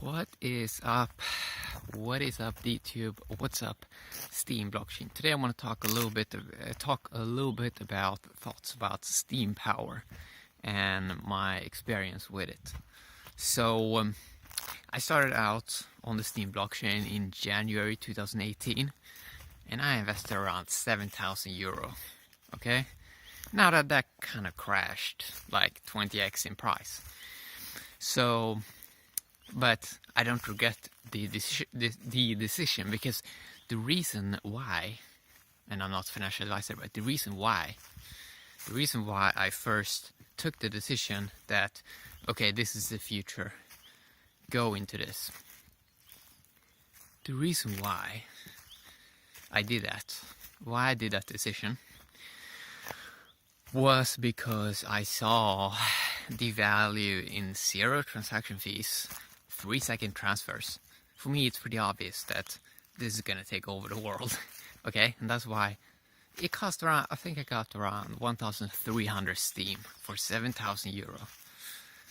What is up? What is up, DTube? What's up, Steem blockchain? Today I want to talk a little bit about thoughts about Steem Power and my experience with it. So I started out on the Steem blockchain in January 2018, and I invested around 7,000 euro. Okay, now that kind of crashed like 20x in price. So. But I don't regret the decision, because the reason why, and I'm not a financial advisor, but the reason why I first took the decision that, okay, this is the future, go into this. The reason why I did that decision, was because I saw the value in 0 transaction fees, 3-second transfers. For me, it's pretty obvious that this is gonna take over the world. Okay, and that's why it cost around, I think I got around 1,300 Steem for 7,000 euro.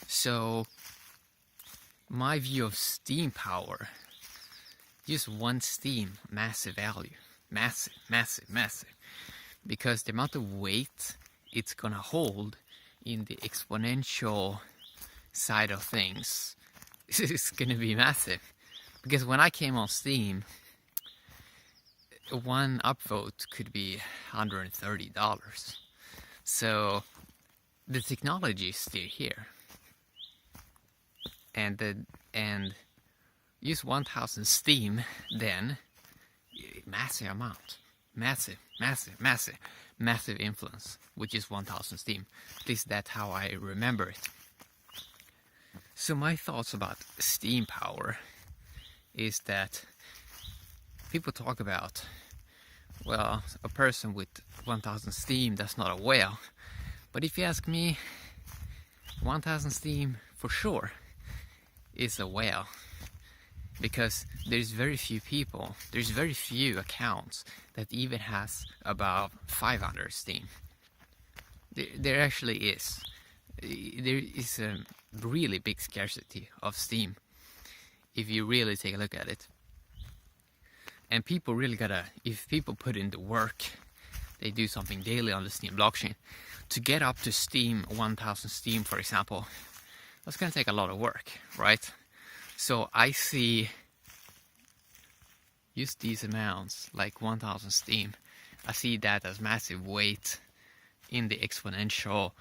So my view of Steem Power, just one Steem, massive value, massive, because the amount of weight it's gonna hold in the exponential side of things, it's gonna be massive. Because when I came on Steem, one upvote could be $130. So the technology is still here, and use 1,000 Steem, then massive amount, massive influence, which is 1,000 Steem. At least that's how I remember it. So my thoughts about Steem Power is that people talk about, well, a person with 1,000 Steem, that's not a whale. But if you ask me, 1,000 Steem for sure is a whale. Because there's very few accounts that even has about 500 Steem. There actually is. There is a really big scarcity of Steem if you really take a look at it. And people really if people put in the work, they do something daily on the Steem blockchain, to get up to Steem, 1,000 Steem, for example, that's gonna take a lot of work, right? So I see just these amounts, like 1,000 Steem, I see that as massive weight in the exponential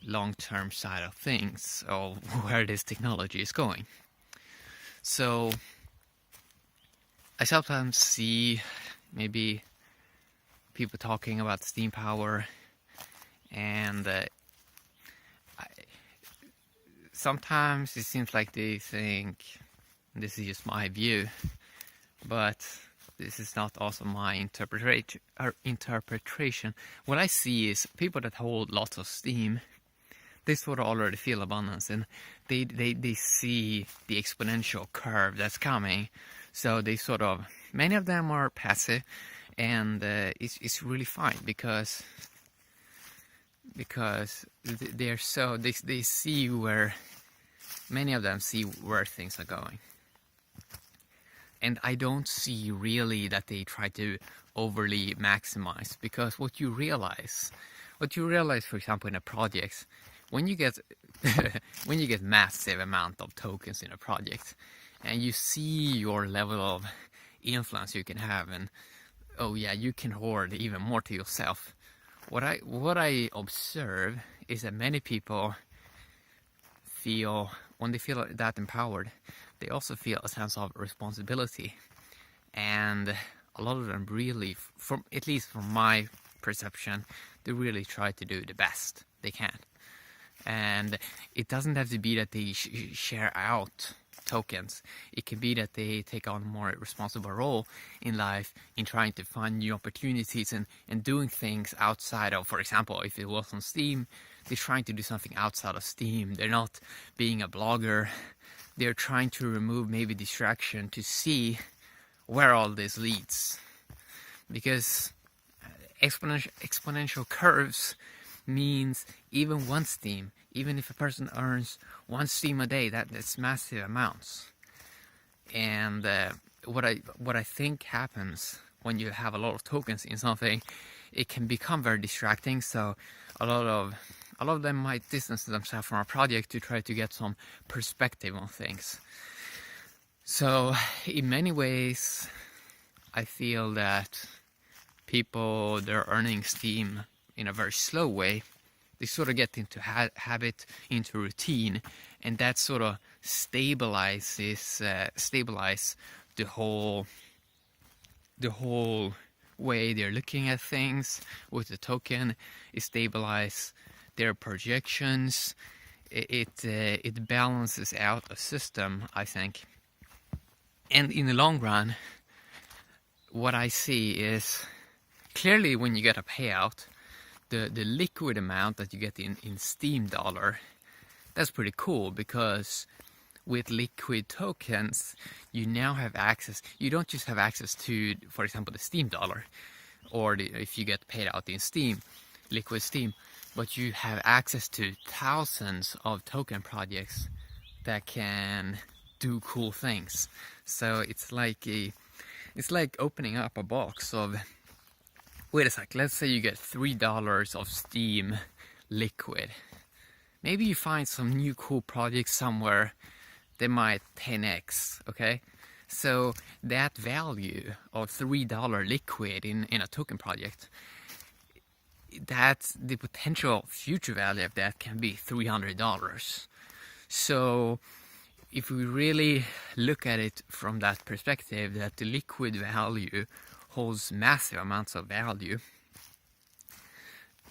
long-term side of things, of where this technology is going. So I sometimes see maybe people talking about Steem Power, and sometimes it seems like they think, this is just my view, but this is not also my interpretation. What I see is people that hold lots of Steem, they sort of already feel abundance, and they see the exponential curve that's coming. So they sort of, many of them are passive, and it's really fine, because they're so, they see where, many of them see where things are going. And I don't see really that they try to overly maximize, because what you realize, for example, in a project, when you get massive amount of tokens in a project, and you see your level of influence you can have, and oh yeah, you can hoard even more to yourself. What I observe is that many people feel, when they feel that empowered, they also feel a sense of responsibility, and a lot of them really, at least from my perception, they really try to do the best they can. And it doesn't have to be that they share out tokens. It can be that they take on a more responsible role in life, in trying to find new opportunities, and doing things outside of, for example, if it was on Steem, they're trying to do something outside of Steem. They're not being a blogger. They're trying to remove maybe distraction to see where all this leads. Because exponential curves means even one Steem, even if a person earns 1 Steem a day, that's massive amounts. And what I think happens when you have a lot of tokens in something, it can become very distracting. So a lot of them might distance themselves from a project to try to get some perspective on things. So in many ways, I feel that people, they're earning Steem in a very slow way. They sort of get into habit, into routine, and that sort of stabilize the whole way they're looking at things with the token. It stabilize their projections. It balances out a system, I think. And in the long run, what I see is clearly when you get a payout, the liquid amount that you get in Steem dollar, that's pretty cool, because with liquid tokens, you now have access. You don't just have access to, for example, the Steem dollar, or if you get paid out in Steem, liquid Steem, but you have access to thousands of token projects that can do cool things. So it's like opening up a box of, wait a sec, let's say you get $3 of Steem liquid. Maybe you find some new cool projects somewhere, they might 10x, okay? So that value of $3 liquid in a token project, that's the potential future value of that can be $300. So if we really look at it from that perspective, that the liquid value holds massive amounts of value,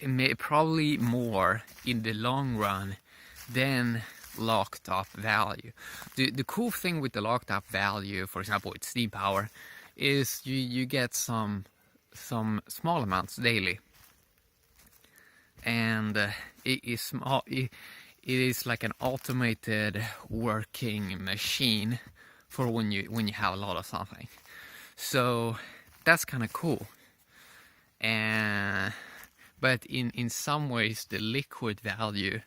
it may probably more in the long run than locked up value. The cool thing with the locked up value, for example with Steem Power, is you get some small amounts daily, and it is small. It is like an automated working machine for when you have a lot of something. So that's kind of cool. And but in some ways the liquid value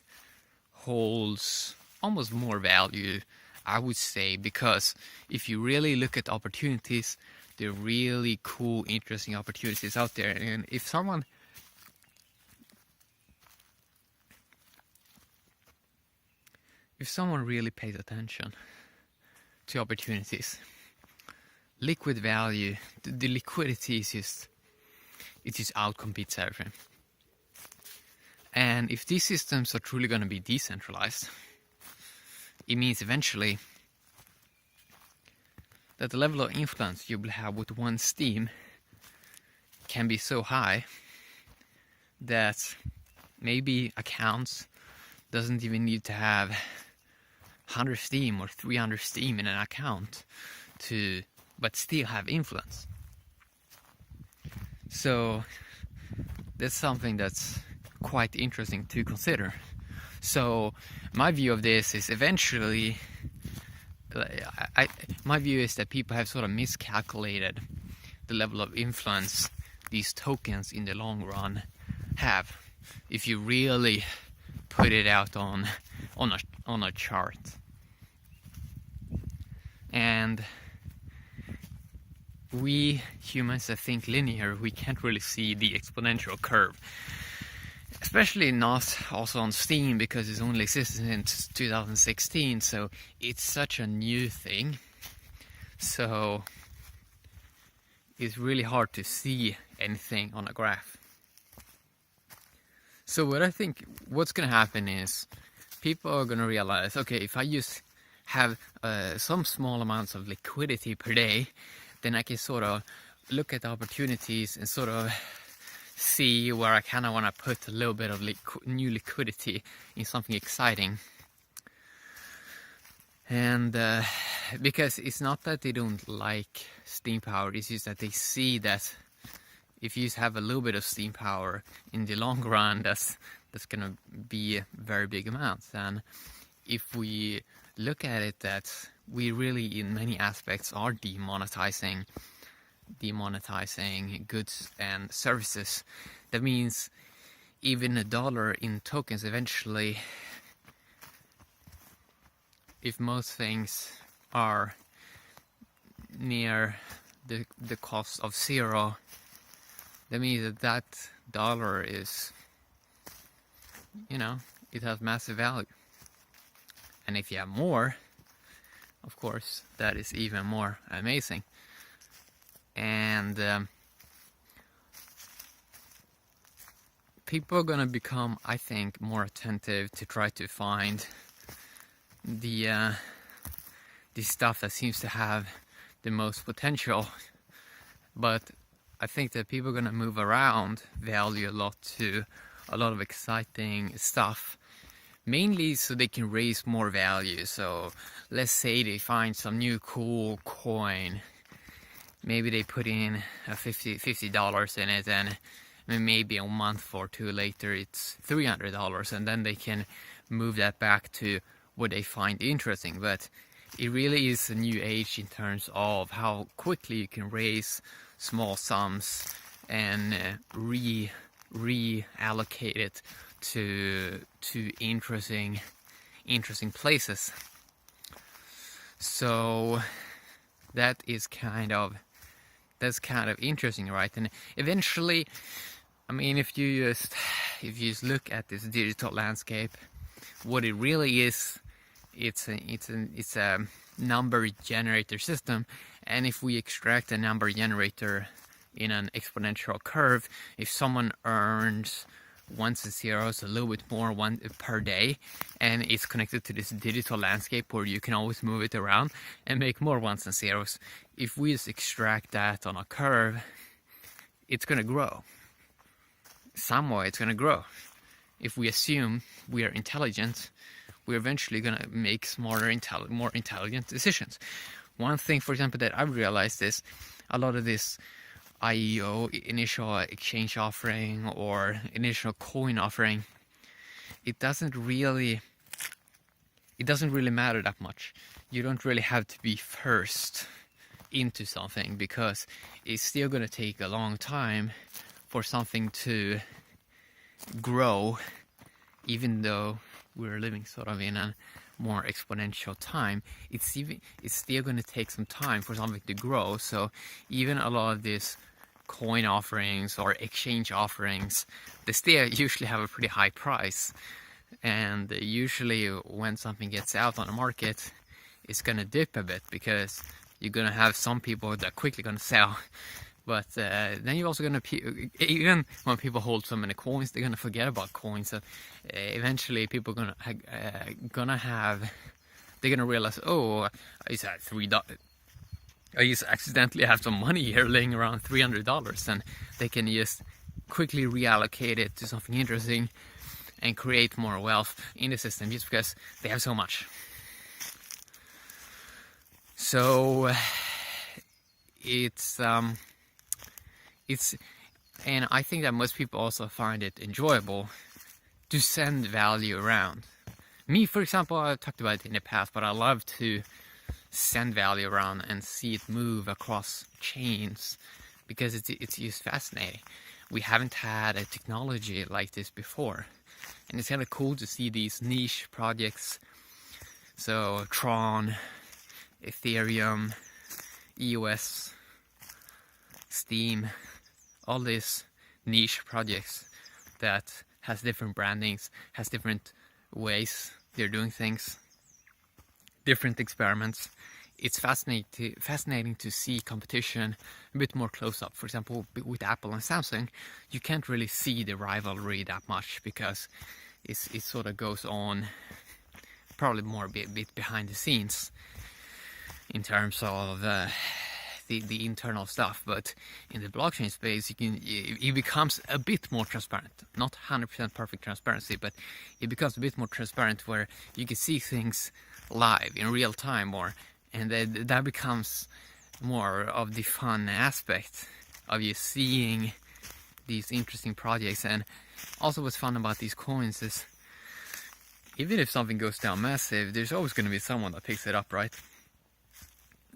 holds almost more value, I would say, because if you really look at opportunities, there are really cool, interesting opportunities out there. And if someone really pays attention to opportunities, liquid value, the liquidity is just, it just outcompetes everything. And if these systems are truly going to be decentralized, it means eventually that the level of influence you will have with one Steem can be so high that maybe accounts doesn't even need to have 100 Steem or 300 Steem in an account but still have influence. So that's something that's quite interesting to consider. So my view of this is eventually, my view is that people have sort of miscalculated the level of influence these tokens in the long run have, if you really put it out on a chart. And we humans that think linear, we can't really see the exponential curve. Especially not also on Steem, because it's only existed since 2016, so it's such a new thing. So it's really hard to see anything on a graph. So what I think what's going to happen is people are going to realize, okay, if I just have some small amounts of liquidity per day, then I can sort of look at the opportunities and sort of see where I kind of want to put a little bit of new liquidity in something exciting. And because it's not that they don't like Steem Power, it's just that they see that if you have a little bit of Steem Power in the long run, that's going to be very big amounts. And if we look at it, that we really in many aspects are demonetizing goods and services. That means even $1 in tokens eventually, if most things are near the cost of 0, that means that that dollar is, you know, it has massive value. And if you have more, of course, that is even more amazing. And people are gonna become, I think, more attentive to try to find the stuff that seems to have the most potential. But I think that people are gonna move around value a lot to a lot of exciting stuff, mainly so they can raise more value. So let's say they find some new cool coin, maybe they put in a $50 in it, and maybe a month or two later it's $300, and then they can move that back to what they find interesting. But it really is a new age in terms of how quickly you can raise small sums and reallocate it to interesting places. So that's kind of interesting, right? And eventually, I mean, if you just look at this digital landscape, what it really is, it's a number generator system. And if we extract a number generator in an exponential curve, if someone earns ones and zeros a little bit more per day, and it's connected to this digital landscape where you can always move it around and make more ones and zeros, if we just extract that on a curve, it's going to grow. Somewhere it's going to grow. If we assume we are intelligent, we're eventually going to make smarter, more intelligent decisions. One thing, for example, that I've realized is a lot of this IEO, initial exchange offering, or initial coin offering, it doesn't really matter that much. You don't really have to be first into something, because it's still going to take a long time for something to grow, even though we're living sort of in a more exponential time. It's still going to take some time for something to grow. So even a lot of these coin offerings or exchange offerings, they still usually have a pretty high price, and usually when something gets out on the market, it's going to dip a bit, because you're going to have some people that are quickly going to sell. But then you're also going to, even when people hold so many coins, they're going to forget about coins. So eventually people are they're going to realize, oh, I just had $3. I just accidentally have some money here laying around, $300, and they can just quickly reallocate it to something interesting and create more wealth in the system, just because they have so much. So and I think that most people also find it enjoyable to send value around. Me, for example, I've talked about it in the past, but I love to send value around and see it move across chains, because it's just fascinating. We haven't had a technology like this before, and it's kind of cool to see these niche projects. So Tron, Ethereum, EOS, Steem, all these niche projects that has different brandings, has different ways they're doing things, different experiments. It's fascinating to see competition a bit more close up. For example, with Apple and Samsung, you can't really see the rivalry that much, because it sort of goes on probably more a bit behind the scenes in terms of the internal stuff. But in the blockchain space, it becomes a bit more transparent. Not 100% perfect transparency, but it becomes a bit more transparent, where you can see things live in real time more, and that becomes more of the fun aspect of you seeing these interesting projects. And also what's fun about these coins is, even if something goes down massive, there's always going to be someone that picks it up, right?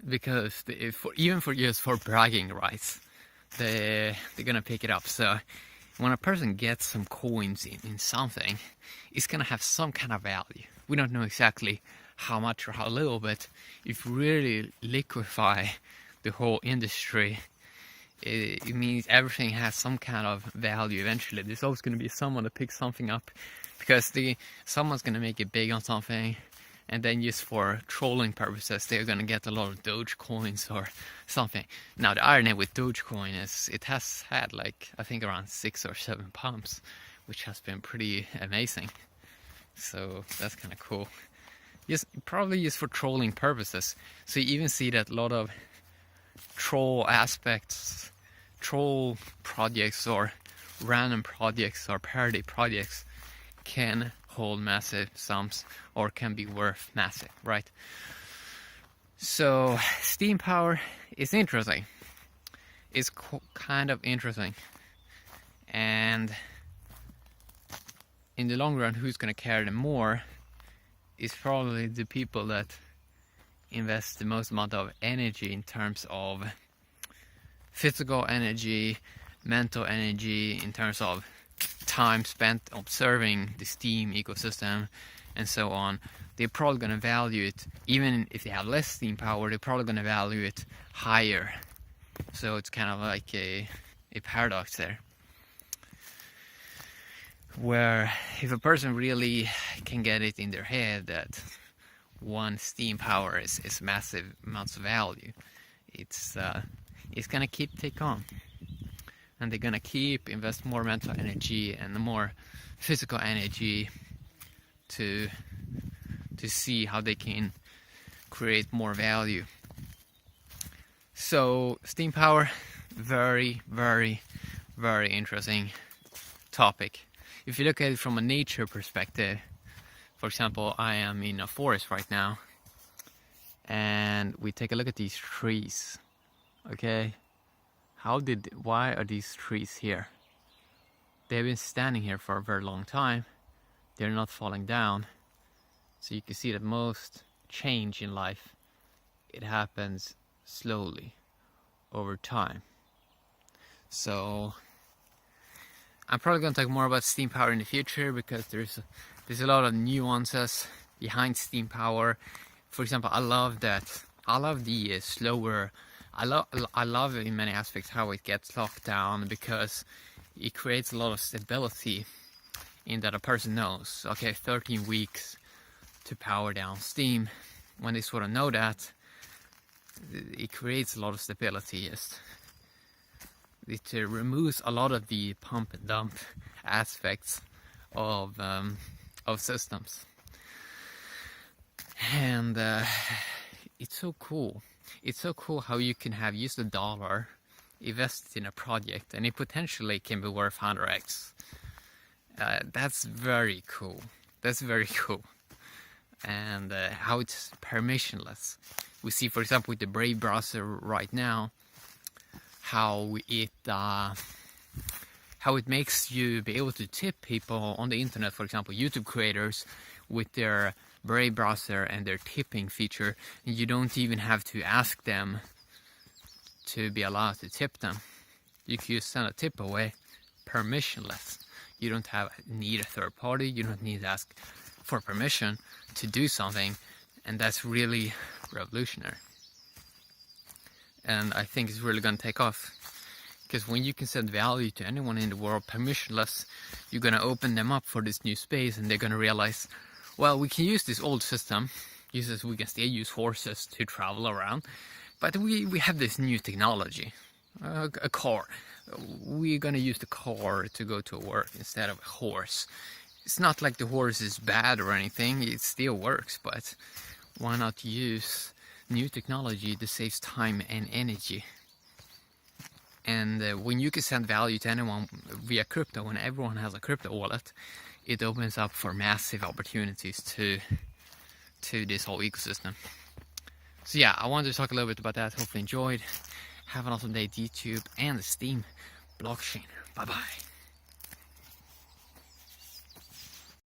Because even for bragging rights, they're gonna pick it up. So when a person gets some coins in something, it's gonna have some kind of value. We don't know exactly how much or how little, but if you really liquefy the whole industry. It means everything has some kind of value eventually. There's always going to be someone to pick something up, because someone's going to make it big on something, and then just for trolling purposes they're going to get a lot of Doge coins or something. Now the irony with Dogecoin is it has had like I think around 6 or 7 pumps, which has been pretty amazing. So that's kind of cool. Probably just for trolling purposes. So you even see that a lot of troll projects or random projects or parody projects can hold massive sums or can be worth massive, right? So Steem Power is interesting. It's kind of interesting, and in the long run, who's going to carry them more is probably the people that invest the most amount of energy in terms of physical energy, mental energy, in terms of time spent observing the Steem ecosystem and so on. They're probably going to value it, even if they have less Steem Power, they're probably going to value it higher. So it's kind of like a paradox there, where if a person really can get it in their head that one Steem Power is massive amounts of value, it's gonna keep take on, and they're gonna keep invest more mental energy and more physical energy to see how they can create more value. So Steem Power, very, very, very interesting topic. If you look at it from a nature perspective, for example, I am in a forest right now, and we take a look at these trees. Okay, why are these trees here? They've been standing here for a very long time. They're not falling down. So you can see that most change in life, it happens slowly over time. So I'm probably going to talk more about Steem Power in the future, because there's a lot of nuances behind Steem Power. For example, I love the slower. I love in many aspects how it gets locked down, because it creates a lot of stability in that a person knows, okay, 13 weeks to power down Steem. When they sort of know that, it creates a lot of stability. It removes a lot of the pump and dump aspects of systems, and it's so cool. It's so cool how you can have used $1 invested in a project and it potentially can be worth 100x. That's very cool. That's very cool. And how it's permissionless. We see, for example, with the Brave browser right now, how it makes you be able to tip people on the internet, for example, YouTube creators, with their Brave browser and their tipping feature. And you don't even have to ask them to be allowed to tip them. You can just send a tip away, permissionless. You don't need a third party. You don't need to ask for permission to do something, and that's really revolutionary. And I think it's really going to take off, because when you can send value to anyone in the world permissionless, you're going to open them up for this new space, and they're going to realize, well, we can use this old system, we can still use horses to travel around, but we have this new technology, a car. We're going to use the car to go to work instead of a horse. It's not like the horse is bad or anything, it still works, but why not use new technology that saves time and energy? And when you can send value to anyone via crypto, when everyone has a crypto wallet, it opens up for massive opportunities to this whole ecosystem. So yeah, I wanted to talk a little bit about that. Hopefully enjoyed. Have an awesome day, YouTube and the Steem blockchain. Bye bye.